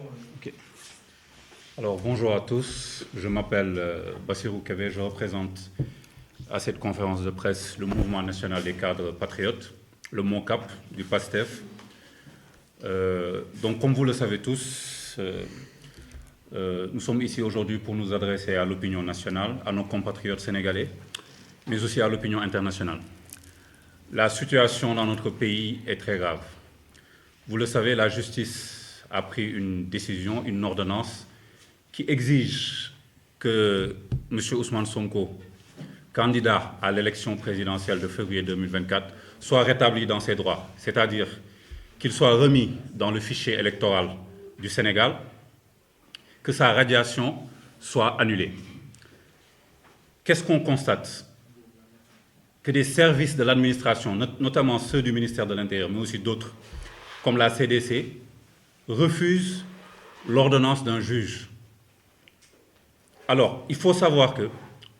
Ok. Alors, bonjour à tous. Je m'appelle Bassirou Kébé. Je représente à cette conférence de presse le Mouvement national des cadres patriotes, le MONCAP du PASTEF. Donc, comme vous le savez tous, nous sommes ici aujourd'hui pour nous adresser à l'opinion nationale, à nos compatriotes sénégalais, mais aussi à l'opinion internationale. La situation dans notre pays est très grave. Vous le savez, la justice a pris une décision, une ordonnance, qui exige que M. Ousmane Sonko, candidat à l'élection présidentielle de février 2024, soit rétabli dans ses droits, c'est-à-dire qu'il soit remis dans le fichier électoral du Sénégal, que sa radiation soit annulée. Qu'est-ce qu'on constate? Que des services de l'administration, notamment ceux du ministère de l'Intérieur, mais aussi d'autres, comme la CDC, refusent l'ordonnance d'un juge. Alors, il faut savoir que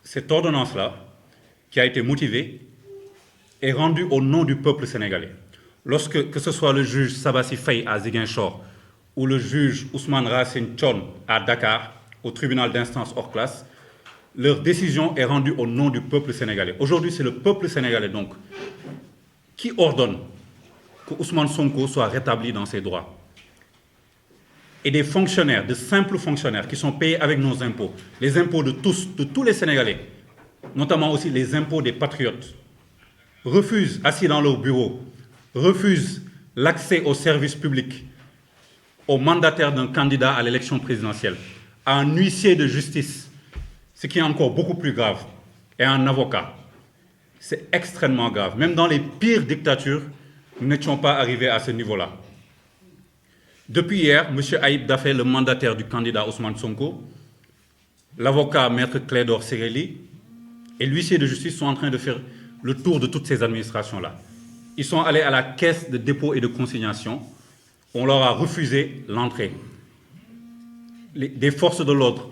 cette ordonnance-là, qui a été motivée, est rendue au nom du peuple sénégalais. Lorsque, que ce soit le juge Sabassi Faye à Ziguinchor ou le juge Ousmane Racine Thion à Dakar, au tribunal d'instance hors classe, leur décision est rendue au nom du peuple sénégalais. Aujourd'hui, c'est le peuple sénégalais, donc, qui ordonne que Ousmane Sonko soit rétabli dans ses droits. Et des fonctionnaires, de simples fonctionnaires qui sont payés avec nos impôts, les impôts de tous les Sénégalais, notamment aussi les impôts des patriotes, refusent, assis dans leur bureau, refusent l'accès aux services publics, aux mandataires d'un candidat à l'élection présidentielle, à un huissier de justice, ce qui est encore beaucoup plus grave, et à un avocat. C'est extrêmement grave. Même dans les pires dictatures, nous n'étions pas arrivés à ce niveau-là. Depuis hier, M. Aïb Dafé, le mandataire du candidat Ousmane Sonko, l'avocat Maître Clédor Ciré et l'huissier de justice sont en train de faire le tour de toutes ces administrations-là. Ils sont allés à la caisse de dépôt et de consignation. On leur a refusé l'entrée. Des forces de l'ordre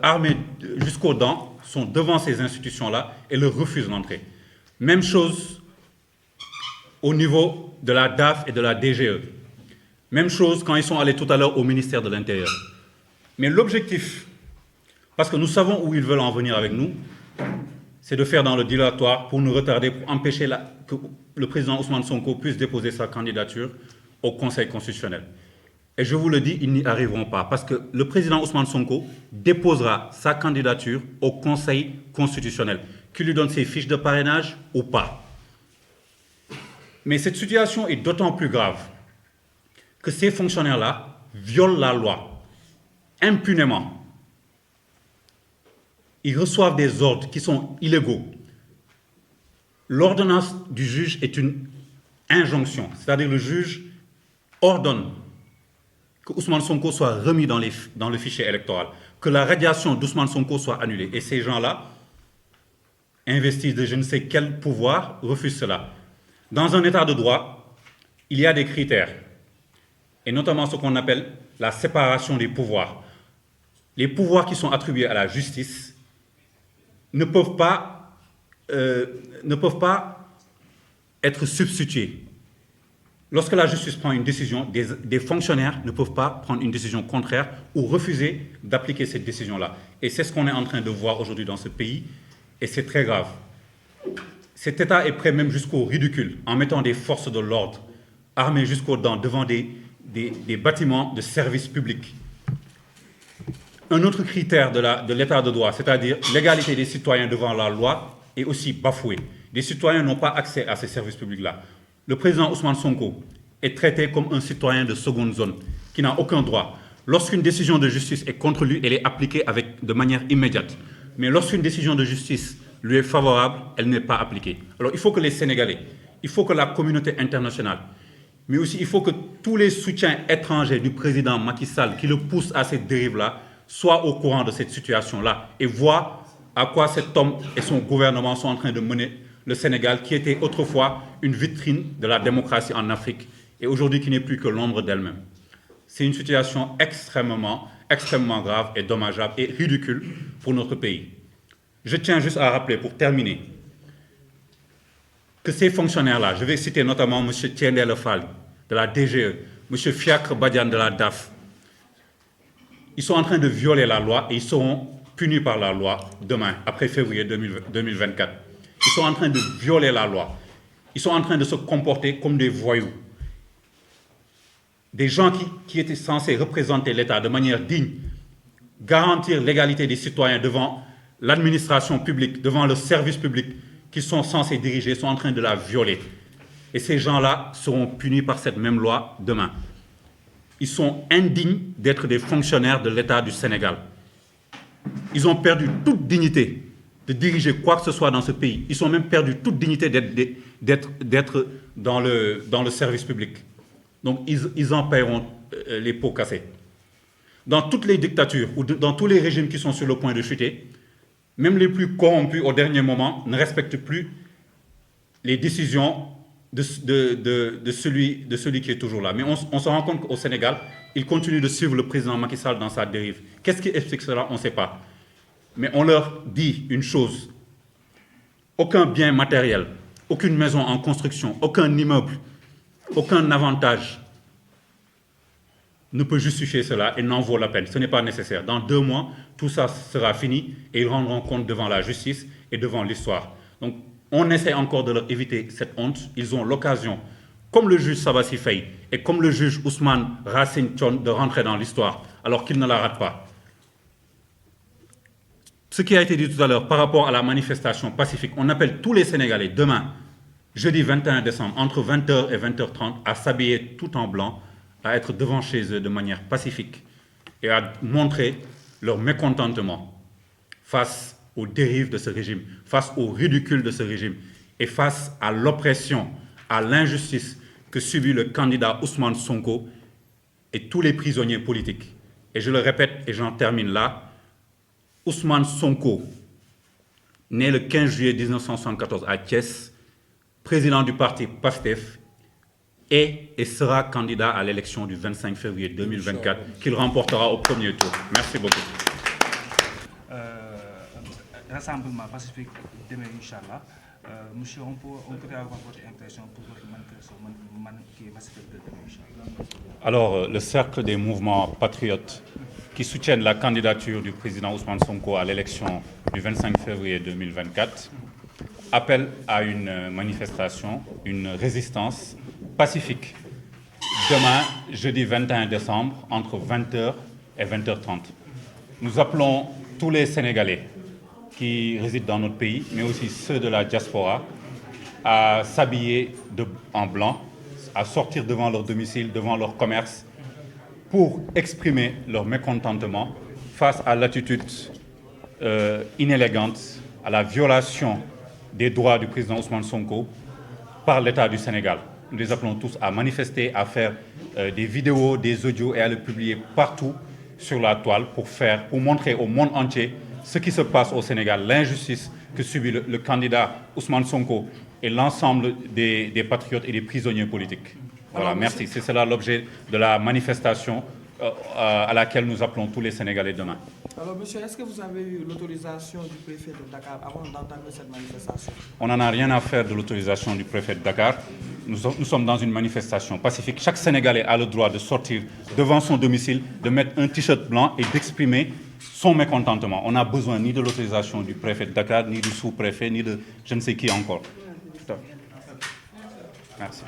armées jusqu'aux dents sont devant ces institutions-là et leur refusent l'entrée. Même chose au niveau de la DAF et de la DGE. Même chose quand ils sont allés tout à l'heure au ministère de l'Intérieur. Mais l'objectif, parce que nous savons où ils veulent en venir avec nous, c'est de faire dans le dilatoire pour nous retarder, pour empêcher que le président Ousmane Sonko puisse déposer sa candidature au Conseil constitutionnel. Et je vous le dis, ils n'y arriveront pas, parce que le président Ousmane Sonko déposera sa candidature au Conseil constitutionnel, qui lui donne ses fiches de parrainage ou pas. Mais cette situation est d'autant plus grave que ces fonctionnaires-là violent la loi impunément. Ils reçoivent des ordres qui sont illégaux. L'ordonnance du juge est une injonction, c'est-à-dire le juge ordonne que Ousmane Sonko soit remis dans le fichier électoral, que la radiation d'Ousmane Sonko soit annulée. Et ces gens-là, investis de je ne sais quel pouvoir, refusent cela. Dans un état de droit, il y a des critères, et notamment ce qu'on appelle la séparation des pouvoirs. Les pouvoirs qui sont attribués à la justice ne peuvent pas être substitués. Lorsque la justice prend une décision, des fonctionnaires ne peuvent pas prendre une décision contraire ou refuser d'appliquer cette décision-là. Et c'est ce qu'on est en train de voir aujourd'hui dans ce pays, et c'est très grave. Cet État est prêt même jusqu'au ridicule, en mettant des forces de l'ordre, armées jusqu'aux dents, devant des bâtiments de services publics. Un autre critère de l'état de droit, c'est-à-dire l'égalité des citoyens devant la loi, est aussi bafoué. Les citoyens n'ont pas accès à ces services publics-là. Le président Ousmane Sonko est traité comme un citoyen de seconde zone, qui n'a aucun droit. Lorsqu'une décision de justice est contre lui, elle est appliquée de manière immédiate. Mais lorsqu'une décision de justice lui est favorable, elle n'est pas appliquée. Alors il faut que les Sénégalais, il faut que la communauté internationale, mais aussi il faut que tous les soutiens étrangers du président Macky Sall qui le poussent à cette dérive-là soient au courant de cette situation-là et voient à quoi cet homme et son gouvernement sont en train de mener le Sénégal, qui était autrefois une vitrine de la démocratie en Afrique et aujourd'hui qui n'est plus que l'ombre d'elle-même. C'est une situation extrêmement grave et dommageable et ridicule pour notre pays. Je tiens juste à rappeler, pour terminer, que ces fonctionnaires-là, je vais citer notamment M. Tiendé Fall de la DGE, M. Fiacre Badiane de la DAF, Ils sont en train de violer la loi et ils seront punis par la loi demain, après février 2024. Ils sont en train de violer la loi. Ils sont en train de se comporter comme des voyous. Des gens qui étaient censés représenter l'État de manière digne, garantir l'égalité des citoyens devant l'administration publique, devant le service public qu'ils sont censés diriger, sont en train de la violer. Et ces gens-là seront punis par cette même loi demain. Ils sont indignes d'être des fonctionnaires de l'État du Sénégal. Ils ont perdu toute dignité de diriger quoi que ce soit dans ce pays. Ils ont même perdu toute dignité d'être dans le service public. Donc ils en paieront les pots cassés. Dans toutes les dictatures ou dans tous les régimes qui sont sur le point de chuter, même les plus corrompus au dernier moment ne respectent plus les décisions de celui qui est toujours là. Mais on se rend compte qu'au Sénégal, il continue de suivre le président Macky Sall dans sa dérive. Qu'est-ce qui explique cela? On ne sait pas. Mais on leur dit une chose. Aucun bien matériel, aucune maison en construction, aucun immeuble, aucun avantage ne peut justifier cela et n'en vaut la peine. Ce n'est pas nécessaire. Dans 2 mois, tout ça sera fini et ils rendront compte devant la justice et devant l'histoire. Donc, on essaie encore de leur éviter cette honte. Ils ont l'occasion, comme le juge Sabassi Faye et comme le juge Ousmane Racine Thion, de rentrer dans l'histoire, alors qu'ils ne la ratent pas. Ce qui a été dit tout à l'heure par rapport à la manifestation pacifique, on appelle tous les Sénégalais demain, jeudi 21 décembre, entre 20h et 20h30, à s'habiller tout en blanc, à être devant chez eux de manière pacifique et à montrer leur mécontentement face aux dérives de ce régime, face au ridicule de ce régime et face à l'oppression, à l'injustice que subit le candidat Ousmane Sonko et tous les prisonniers politiques. Et je le répète et j'en termine là, Ousmane Sonko, né le 15 juillet 1974 à Thiès, président du parti PASTEF, et sera candidat à l'élection du 25 février 2024 qu'il remportera au premier tour. Merci beaucoup. Rassemblement pacifique demain, Inch'Allah. Monsieur, on peut avoir votre impression pour votre manifestation qui est pacifique de demain, Inch'Allah. Alors, le cercle des mouvements patriotes qui soutiennent la candidature du président Ousmane Sonko à l'élection du 25 février 2024 appelle à une manifestation, une résistance pacifique demain, jeudi 21 décembre, entre 20h et 20h30. Nous appelons tous les Sénégalais qui résident dans notre pays, mais aussi ceux de la diaspora, à s'habiller en blanc, à sortir devant leur domicile, devant leur commerce, pour exprimer leur mécontentement face à l'attitude inélégante, à la violation des droits du président Ousmane Sonko par l'État du Sénégal. Nous les appelons tous à manifester, à faire des vidéos, des audios et à le publier partout sur la toile pour montrer au monde entier ce qui se passe au Sénégal, l'injustice que subit le candidat Ousmane Sonko et l'ensemble des patriotes et des prisonniers politiques. Voilà, alors, merci. C'est cela l'objet de la manifestation à laquelle nous appelons tous les Sénégalais demain. Alors, monsieur, est-ce que vous avez eu l'autorisation du préfet de Dakar avant d'entamer cette manifestation? On n'en a rien à faire de l'autorisation du préfet de Dakar. Nous sommes dans une manifestation pacifique. Chaque Sénégalais a le droit de sortir devant son domicile, de mettre un t-shirt blanc et d'exprimer son mécontentement. On n'a besoin ni de l'autorisation du préfet de Dakar, ni du sous-préfet, ni de je ne sais qui encore. Merci.